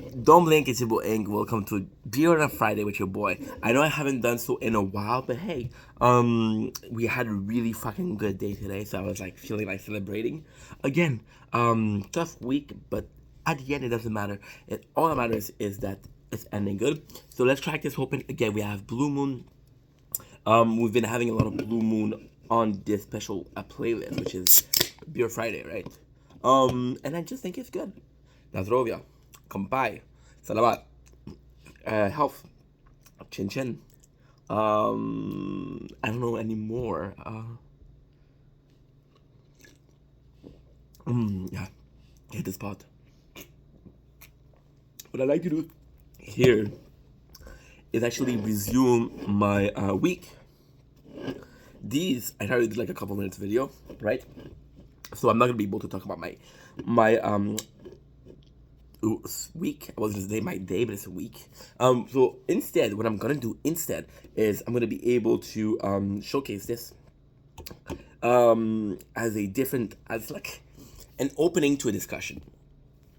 Don't blink, it's your boy Ink. Welcome to Beer on a Friday with your boy. I know I haven't done so in a while, but hey, we had a really fucking good day today, so I was like feeling like celebrating. Again, tough week, but at the end it doesn't matter. It all that matters is that it's ending good. So let's crack this open. Again, we have Blue Moon. We've been having a lot of Blue Moon on this special playlist, which is Beer Friday, right? And I just think it's good. Nazdrovia, Kampai, Salamat, Health, Chin Chin. I don't know anymore. Yeah, hit the spot. What I like to do here is actually resume my week. These I already did like a couple minutes video, right? So I'm not gonna be able to talk about my week. I wasn't gonna say my day, but it's a week. So instead, what I'm gonna do instead is I'm gonna be able to showcase this as a different, as like an opening to a discussion,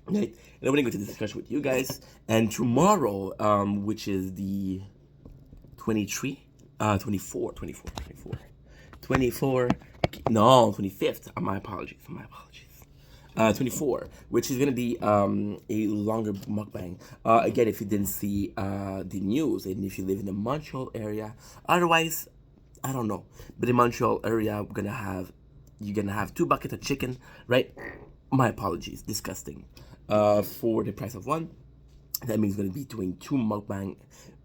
right? An opening to a discussion with you guys. And tomorrow, which is the 23, 24, 24, 24, 24, no, 25th. My apologies. My apologies. 24, which is gonna be a longer mukbang. Again, if you didn't see the news, and if you live in the Montreal area, otherwise, I don't know. But in Montreal area, you're gonna have 2 buckets of chicken, right? My apologies, disgusting. For the price of one, that means I'm gonna be doing 2 mukbang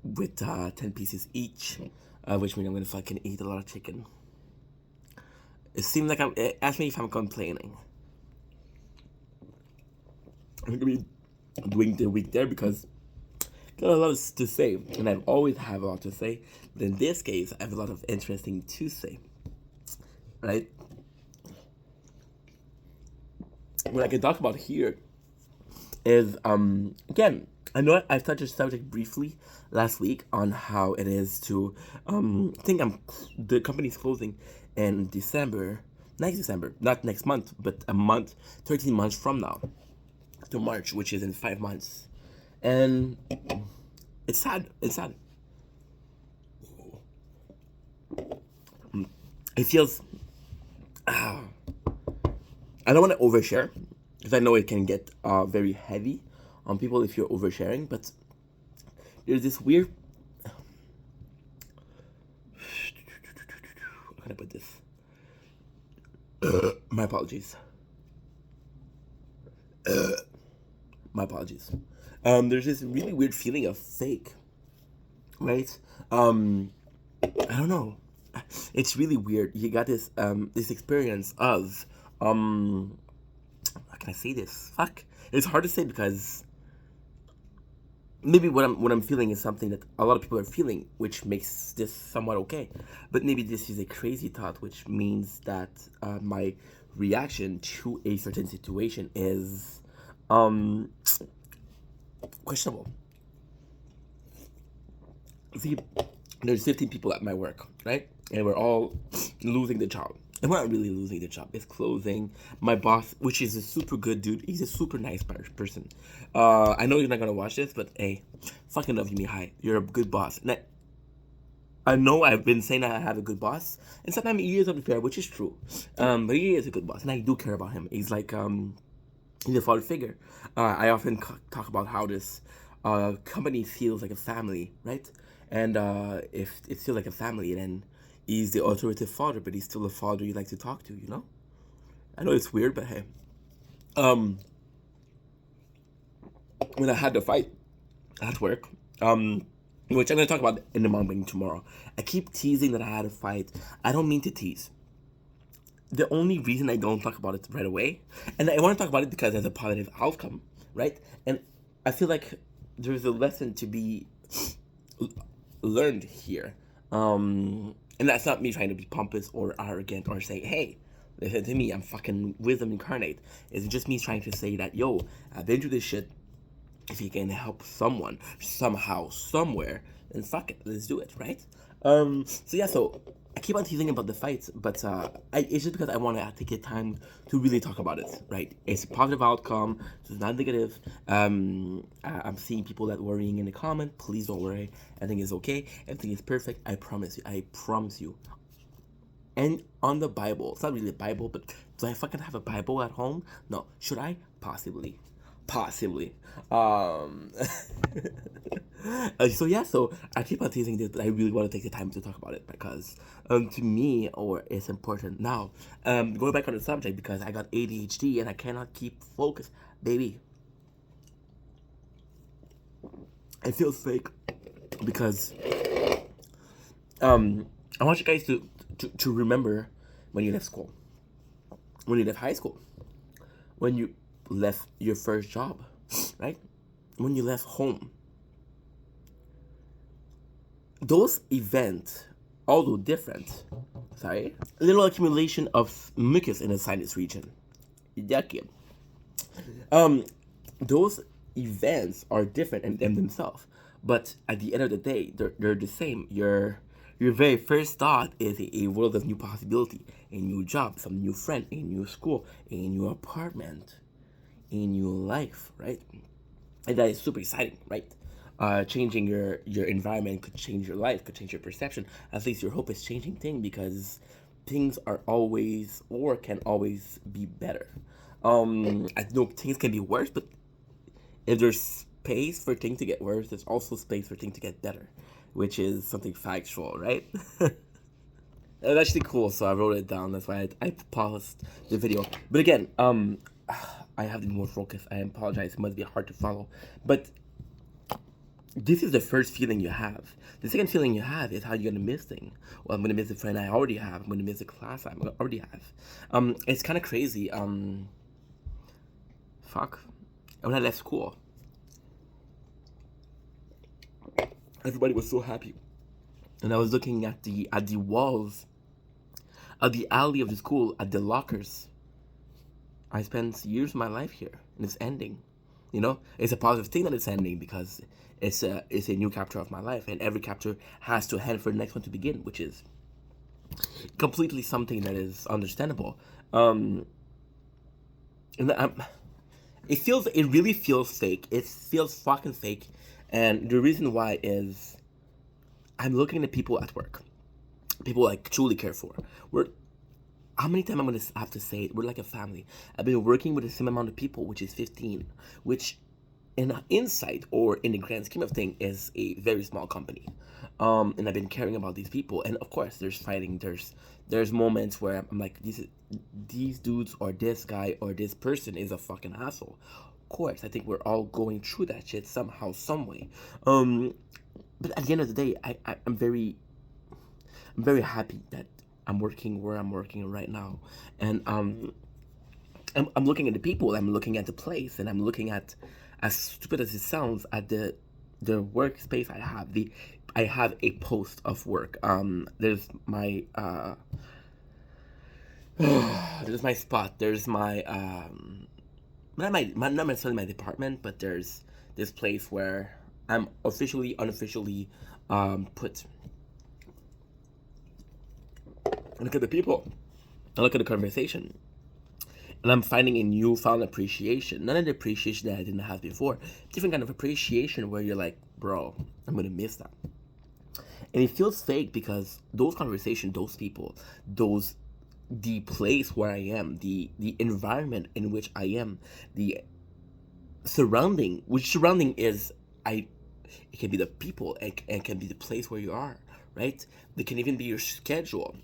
with 10 pieces each, which means I'm gonna fucking eat a lot of chicken. It seems like ask me if I'm complaining. I'm gonna be doing the week there because I got a lot to say, and I've always have a lot to say. But in this case, I have a lot of interesting to say, right? What I can talk about here is again, I know I've touched a subject briefly last week on how it is to think the company's closing in December, next December, not next month, but a month, 13 months from now to March, which is in 5 months. And it's sad. It's sad. It feels. I don't want to overshare because I know it can get very heavy on people if you're oversharing, but there's this weird. How can I put this? My apologies. My apologies. There's this really weird feeling of fake, right? I don't know. It's really weird. You got this experience of how can I say this? Fuck. It's hard to say because maybe what I'm feeling is something that a lot of people are feeling, which makes this somewhat okay. But maybe this is a crazy thought, which means that my reaction to a certain situation is questionable. See, there's 15 people at my work, right? And we're all losing the job. And we're not really losing the job. It's closing. My boss, which is a super good dude, he's a super nice person. I know you're not gonna watch this, but hey, fucking love you, Mihai. You're a good boss. And I know I've been saying that I have a good boss, and sometimes he is unfair, which is true. But he is a good boss, and I do care about him. He's like he's a father figure. I often talk about how this company feels like a family, right? And if it feels like a family, then he's the authoritative father, but he's still a father you like to talk to, you know? I know it's weird, but hey. Um, when I had the fight at work, which I'm gonna talk about in the mukbang tomorrow, I keep teasing that I had a fight. I don't mean to tease. The only reason I don't talk about it right away, and I want to talk about it because there's a positive outcome, right? And I feel like there's a lesson to be learned here. And that's not me trying to be pompous or arrogant or say, hey, listen to me, I'm fucking wisdom incarnate. It's just me trying to say that, yo, I've been through this shit. If you can help someone somehow, somewhere, then fuck it, let's do it, right? So yeah, so I keep on teasing about the fights, but it's just because I want to take the time to really talk about it, right? It's a positive outcome, so it's not negative. I'm seeing people that worrying in the comment. Please don't worry. Everything is okay. Everything is perfect. I promise you. I promise you. And on the Bible, it's not really a Bible, but do I fucking have a Bible at home? No. Should I? Possibly. Possibly. So I keep on teasing this, but I really want to take the time to talk about it because, to me, or it's important. Now, going back on the subject, because I got ADHD and I cannot keep focus, baby. It feels fake because I want you guys to remember when you left school, when you left high school, when you left your first job, right? When you left home. Those events, although different, little accumulation of mucus in the sinus region. Yucky. Those events are different in them themselves, but at the end of the day, they're the same. Your very first thought is a world of new possibility, a new job, some new friend, a new school, a new apartment, a new life, right? And that is super exciting, right? Changing your environment could change your life, could change your perception. At least your hope is changing things because things are always or can always be better. I know things can be worse, but if there's space for things to get worse, there's also space for things to get better, which is something factual, right? It's actually cool, so I wrote it down. That's why I paused the video. But again, I have to be more focused. I apologize. It must be hard to follow, but this is the first feeling you have. The second feeling you have is how you're gonna miss things. Well, I'm gonna miss the friend I already have. I'm gonna miss the class I already have. It's kind of crazy. Fuck. When I left school, everybody was so happy, and I was looking at the walls, at the alley of the school, at the lockers. I spent years of my life here, and it's ending. You know, it's a positive thing that it's ending because it's a new chapter of my life, and every chapter has to end for the next one to begin, which is completely something that is understandable. And it really feels fake. It feels fucking fake, and the reason why is I'm looking at people at work, people I truly care for. How many times I'm gonna have to say it? We're like a family. I've been working with the same amount of people, which is 15, which in insight or in the grand scheme of things is a very small company. And I've been caring about these people, and of course there's fighting. There's moments where I'm like, these dudes or this guy or this person is a fucking asshole. Of course, I think we're all going through that shit somehow, some way. But at the end of the day, I'm very happy that I'm working where I'm working right now, and I'm looking at the people, I'm looking at the place, and I'm looking at, as stupid as it sounds, at the workspace I have. I have a post of work. There's my there's my spot. There's my not necessarily my department, but there's this place where I'm officially, unofficially put. I look at the people. I look at the conversation. And I'm finding a newfound appreciation. Not an appreciation that I didn't have before. Different kind of appreciation where you're like, bro, I'm going to miss that. And it feels fake because those conversations, those people, the place where I am, the environment in which I am, the surrounding, which surrounding is, it can be the people, and can be the place where you are, right? It can even be your schedule.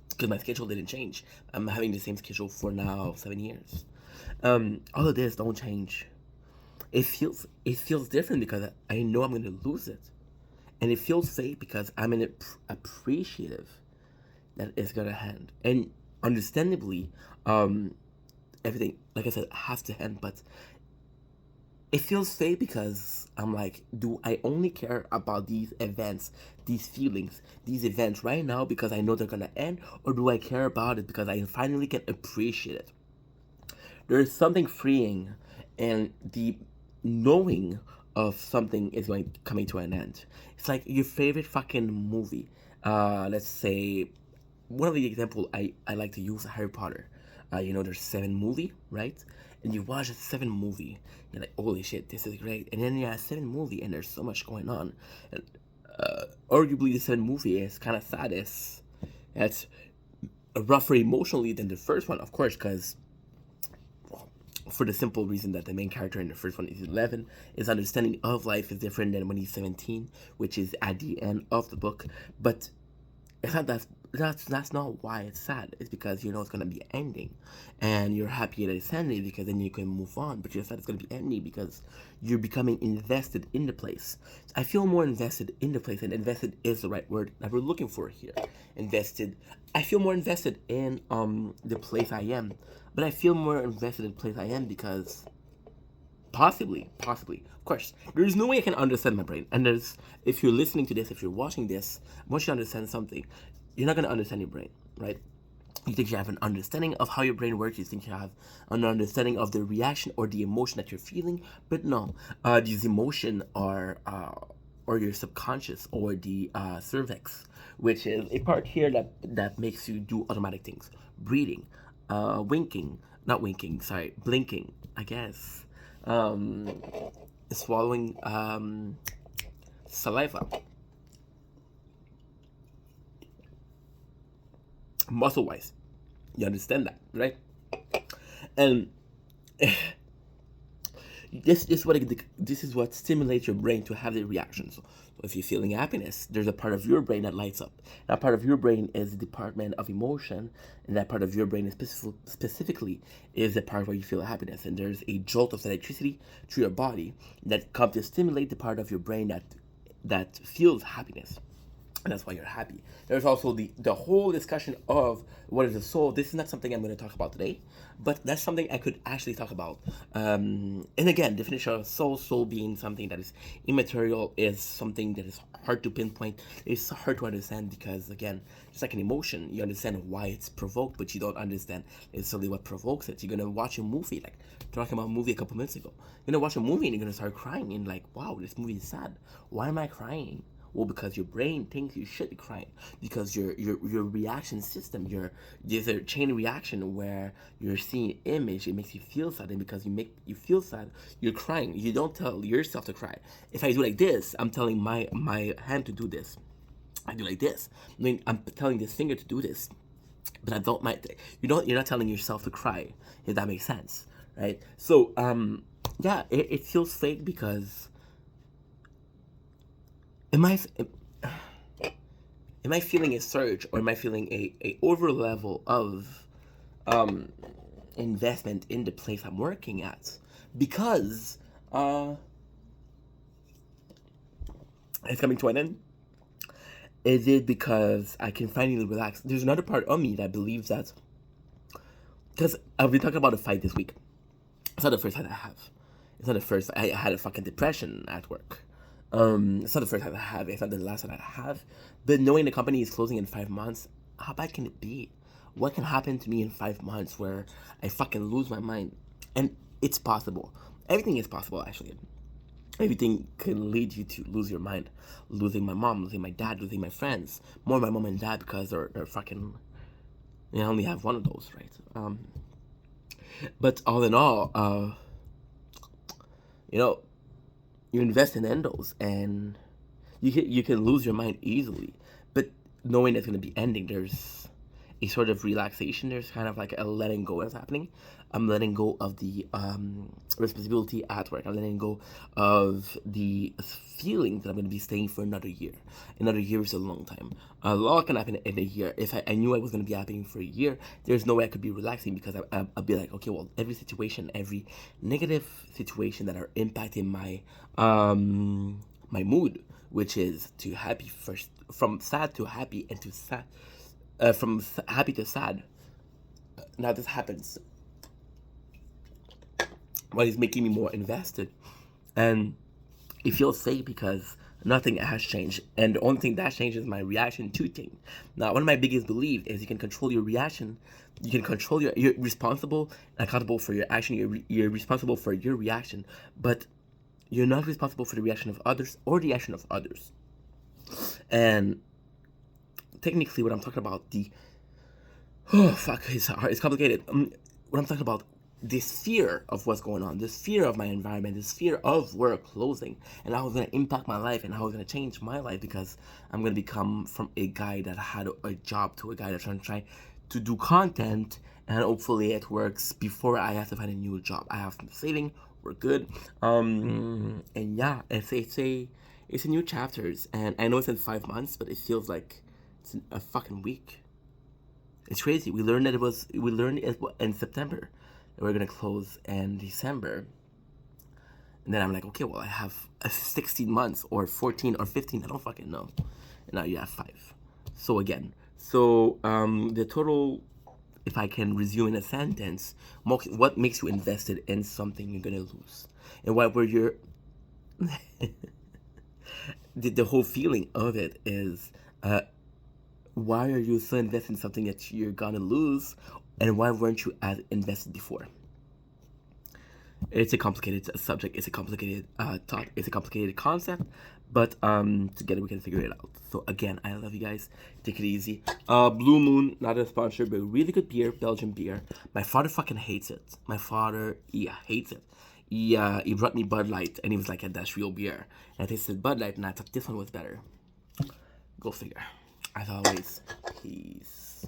Because my schedule didn't change. I'm having the same schedule for now 7 years. All of this don't change. It feels different because I know I'm gonna lose it, and it feels fake because I'm appreciative that it's gonna end. And understandably, everything, like I said, has to end. But it feels fake because I'm like, do I only care about these events, these feelings, these events right now because I know they're gonna end, or do I care about it because I finally can appreciate it? There is something freeing in the knowing of something is coming to an end. It's like your favorite fucking movie. Let's say one of the example I like to use Harry Potter. You know, there's 7 movie, right? And you watch a 7 movie, you're like, holy shit, this is great. And then you have 7 movie, and there's so much going on. And arguably, the 7 movie is kind of sad. It's rougher emotionally than the first one, of course, because for the simple reason that the main character in the first one is 11, his understanding of life is different than when he's 17, which is at the end of the book. But it's not that's not why it's sad. It's because you know it's gonna be ending, and you're happy that it's ending because then you can move on. But you're sad it's gonna be ending because you're becoming invested in the place. I feel more invested in the place, and invested is the right word that we're looking for here. Invested. I feel more invested in the place I am, but I feel more invested in the place I am because possibly, of course, there's no way I can understand my brain. And if you're listening to this, if you're watching this, once you understand something, you're not going to understand your brain, right? You think you have an understanding of how your brain works. You think you have an understanding of the reaction or the emotion that you're feeling. But no, these emotion are or your subconscious or the cervix, which is a part here that makes you do automatic things. Breathing, winking, not winking, sorry, blinking, I guess. Um, swallowing saliva, muscle wise. You understand that, right? And this is what stimulates your brain to have the reactions. So if you're feeling happiness, there's a part of your brain that lights up. That part of your brain is the department of emotion, and that part of your brain is specifically is the part where you feel happiness. And there's a jolt of electricity through your body that comes to stimulate the part of your brain that feels happiness, and that's why you're happy. There's also the whole discussion of what is the soul. This is not something I'm going to talk about today, but that's something I could actually talk about. And again, definition of soul being something that is immaterial, is something that is hard to pinpoint. It's hard to understand because, again, just like an emotion, you understand why it's provoked, but you don't understand necessarily what provokes it. You're going to watch a movie, like talking about a movie a couple minutes ago. You're going to watch a movie and you're going to start crying and like, wow, this movie is sad. Why am I crying? Well, because your brain thinks you should be crying, because your reaction system, there's a chain reaction where you're seeing image, it makes you feel sad, and because you feel sad, you're crying. You don't tell yourself to cry. If I do like this, I'm telling my hand to do this. I do like this. I mean, I'm telling this finger to do this, but I don't mind. You're not telling yourself to cry. If that makes sense, right? So yeah, it feels fake because am I am I feeling a surge, or am I feeling a over level of investment in the place I'm working at? Because it's coming to an end. Is it because I can finally relax? There's another part of me that believes that, because I've been talking about a fight this week. It's not the first fight I have. It's not the first. I had a fucking depression at work. It's not the first time I have. It's not the last time I have. But knowing the company is closing in 5 months, how bad can it be? What can happen to me in 5 months where I fucking lose my mind? And it's possible. Everything is possible, actually. Everything can lead you to lose your mind. Losing my mom, losing my dad, losing my friends. More my mom and dad because they're fucking. I only have one of those, right? But all in all, you know, you invest in endos and you can lose your mind easily. But knowing it's going to be ending, there's a sort of relaxation. There's kind of like a letting go that's happening. I'm letting go of the responsibility at work. I'm letting go of the feeling that I'm going to be staying for another year. Another year is a long time. A lot can happen in a year. If I knew I was going to be happening for a year, there's no way I could be relaxing because I'll be like, okay, well, every situation, every negative situation that are impacting my my mood, which is to happy first, from sad to happy, and to sad, from happy to sad. Now this happens. What is making me more invested, and it feels safe because nothing has changed, and the only thing that changed is my reaction to things. Now, one of my biggest beliefs is you can control your reaction. You can control you're responsible and accountable for your action. You're responsible for your reaction, but you're not responsible for the reaction of others or the action of others. And technically, what I'm talking about, Oh fuck, it's hard. It's complicated. What I'm talking about, this fear of what's going on, this fear of my environment, this fear of work closing, and how it's gonna impact my life and how it's gonna change my life because I'm gonna become from a guy that had a job to a guy that's trying to do content, and hopefully it works before I have to find a new job. I have some saving. We're good. And yeah, it's a new chapters, and I know it's in 5 months, but it feels like it's in a fucking week. It's crazy. We learned it in September that we're gonna close in December, and then I'm like, okay, well I have 16 months or 14 or 15. I don't fucking know. And now you have 5. So again, the total, if I can resume in a sentence, what makes you invested in something you're gonna lose, and what were your the whole feeling of it is, why are you so invested in something that you're gonna lose, and why weren't you as invested before? It's a complicated subject. It's a complicated thought. It's a complicated concept, but together we can figure it out. So again, I love you guys. Take it easy. Blue Moon, not a sponsor, but really good beer, Belgian beer. My father fucking hates it. My father, hates it. He brought me Bud Light, and he was like, yeah, that's real beer. And I tasted Bud Light, and I thought this one was better. Go figure. As always, peace.